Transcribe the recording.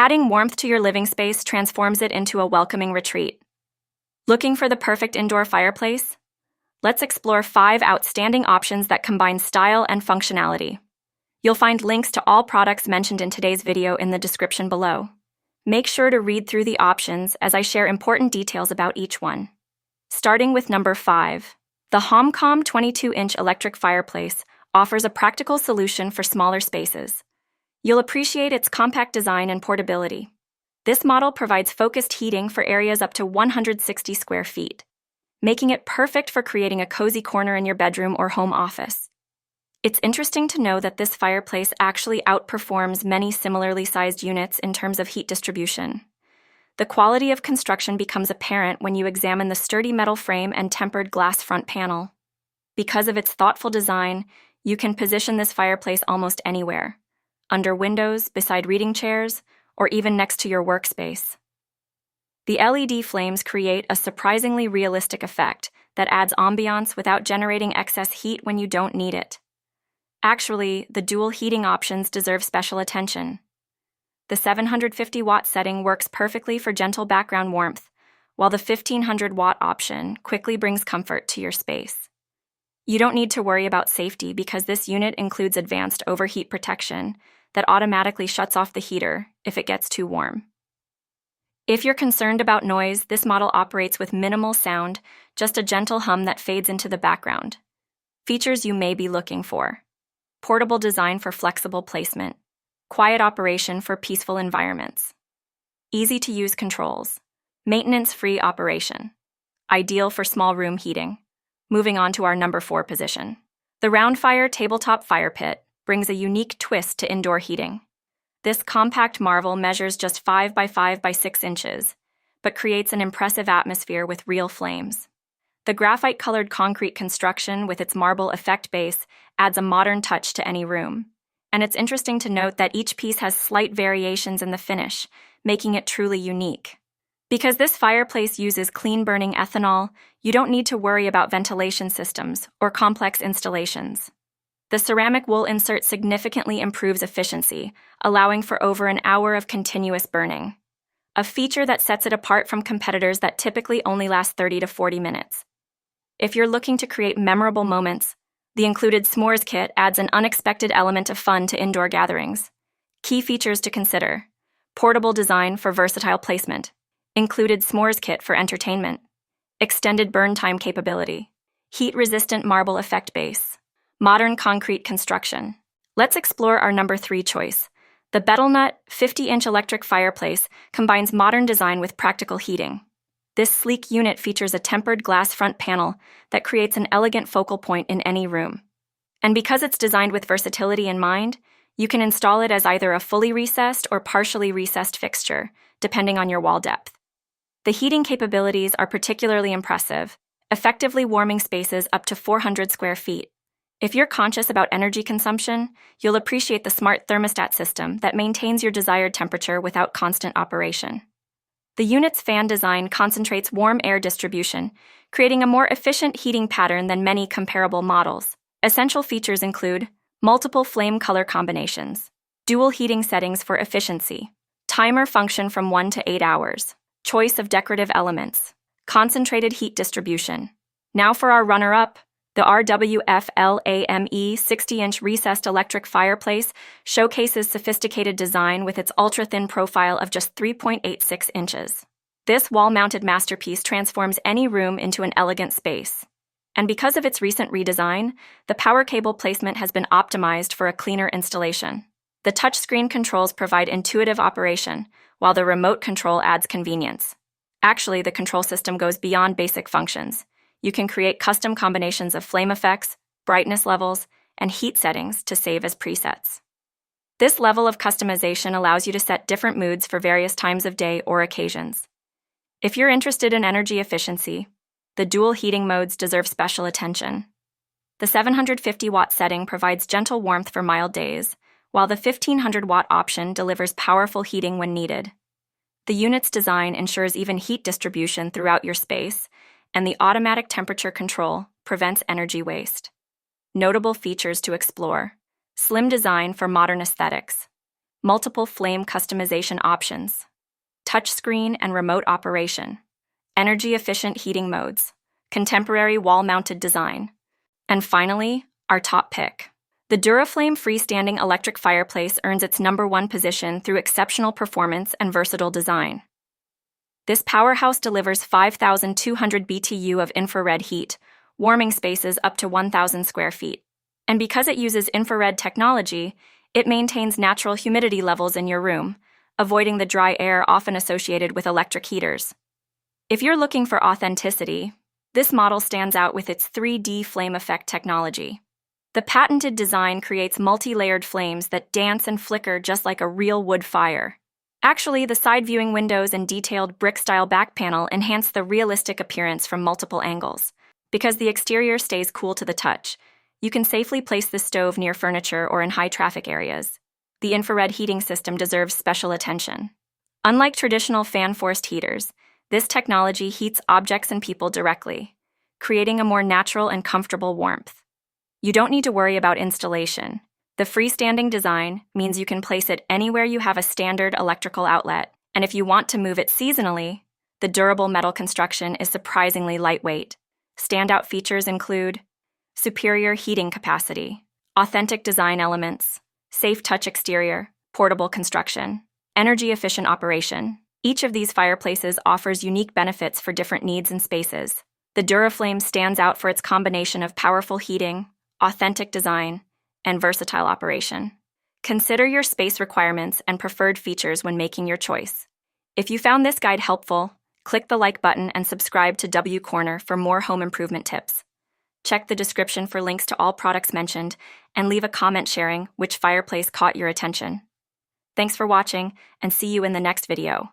Adding warmth to your living space transforms it into a welcoming retreat. Looking for the perfect indoor fireplace? Let's explore 5 outstanding options that combine style and functionality. You'll find links to all products mentioned in today's video in the description below. Make sure to read through the options as I share important details about each one. Starting with number 5. The HOMCOM 22-inch electric fireplace offers a practical solution for smaller spaces. You'll appreciate its compact design and portability. This model provides focused heating for areas up to 160 square feet, making it perfect for creating a cozy corner in your bedroom or home office. It's interesting to know that this fireplace actually outperforms many similarly sized units in terms of heat distribution. The quality of construction becomes apparent when you examine the sturdy metal frame and tempered glass front panel. Because of its thoughtful design, you can position this fireplace almost anywhere, under windows, beside reading chairs, or even next to your workspace. The LED flames create a surprisingly realistic effect that adds ambiance without generating excess heat when you don't need it. Actually, the dual heating options deserve special attention. The 750-watt setting works perfectly for gentle background warmth, while the 1500-watt option quickly brings comfort to your space. You don't need to worry about safety because this unit includes advanced overheat protection that automatically shuts off the heater if it gets too warm. If you're concerned about noise, this model operates with minimal sound, just a gentle hum that fades into the background. Features you may be looking for: portable design for flexible placement, quiet operation for peaceful environments, easy-to-use controls, maintenance-free operation, ideal for small room heating. Moving on to our number 4 position. The Roundfire tabletop fire pit brings a unique twist to indoor heating. This compact marvel measures just 5 by 5 by 6 inches, but creates an impressive atmosphere with real flames. The graphite-colored concrete construction with its marble effect base adds a modern touch to any room. And it's interesting to note that each piece has slight variations in the finish, making it truly unique. Because this fireplace uses clean-burning ethanol, you don't need to worry about ventilation systems or complex installations. The ceramic wool insert significantly improves efficiency, allowing for over an hour of continuous burning, a feature that sets it apart from competitors that typically only last 30 to 40 minutes. If you're looking to create memorable moments, the included s'mores kit adds an unexpected element of fun to indoor gatherings. Key features to consider: portable design for versatile placement, included s'mores kit for entertainment, extended burn time capability, heat-resistant marble effect base, modern concrete construction. Let's explore our number 3 choice. The BETELNUT 50-inch electric fireplace combines modern design with practical heating. This sleek unit features a tempered glass front panel that creates an elegant focal point in any room. And because it's designed with versatility in mind, you can install it as either a fully recessed or partially recessed fixture, depending on your wall depth. The heating capabilities are particularly impressive, effectively warming spaces up to 400 square feet. If you're conscious about energy consumption, you'll appreciate the smart thermostat system that maintains your desired temperature without constant operation. The unit's fan design concentrates warm air distribution, creating a more efficient heating pattern than many comparable models. Essential features include multiple flame color combinations, dual heating settings for efficiency, timer function from 1 to 8 hours, choice of decorative elements, concentrated heat distribution. Now for our runner-up, the R.W.FLAME 60-inch recessed electric fireplace showcases sophisticated design with its ultra-thin profile of just 3.86 inches. This wall-mounted masterpiece transforms any room into an elegant space. And because of its recent redesign, the power cable placement has been optimized for a cleaner installation. The touchscreen controls provide intuitive operation, while the remote control adds convenience. Actually, the control system goes beyond basic functions. You can create custom combinations of flame effects, brightness levels, and heat settings to save as presets. This level of customization allows you to set different moods for various times of day or occasions. If you're interested in energy efficiency, the dual heating modes deserve special attention. The 750-watt setting provides gentle warmth for mild days, while the 1500-watt option delivers powerful heating when needed. The unit's design ensures even heat distribution throughout your space, and the automatic temperature control prevents energy waste. Notable features to explore: slim design for modern aesthetics, multiple flame customization options, touchscreen and remote operation, energy-efficient heating modes, contemporary wall-mounted design, and finally, our top pick. The Duraflame freestanding electric fireplace earns its #1 position through exceptional performance and versatile design. This powerhouse delivers 5,200 BTU of infrared heat, warming spaces up to 1,000 square feet. And because it uses infrared technology, it maintains natural humidity levels in your room, avoiding the dry air often associated with electric heaters. If you're looking for authenticity, this model stands out with its 3D flame effect technology. The patented design creates multi-layered flames that dance and flicker just like a real wood fire. Actually, the side viewing windows and detailed brick-style back panel enhance the realistic appearance from multiple angles. Because the exterior stays cool to the touch, you can safely place the stove near furniture or in high-traffic areas. The infrared heating system deserves special attention. Unlike traditional fan-forced heaters, this technology heats objects and people directly, creating a more natural and comfortable warmth. You don't need to worry about installation. The freestanding design means you can place it anywhere you have a standard electrical outlet, and if you want to move it seasonally, the durable metal construction is surprisingly lightweight. Standout features include superior heating capacity, authentic design elements, safe touch exterior, portable construction, energy-efficient operation. Each of these fireplaces offers unique benefits for different needs and spaces. The Duraflame stands out for its combination of powerful heating, authentic design, and versatile operation. Consider your space requirements and preferred features when making your choice. If you found this guide helpful, click the like button and subscribe to W Corner for more home improvement tips. Check the description for links to all products mentioned and leave a comment sharing which fireplace caught your attention. Thanks for watching, and see you in the next video.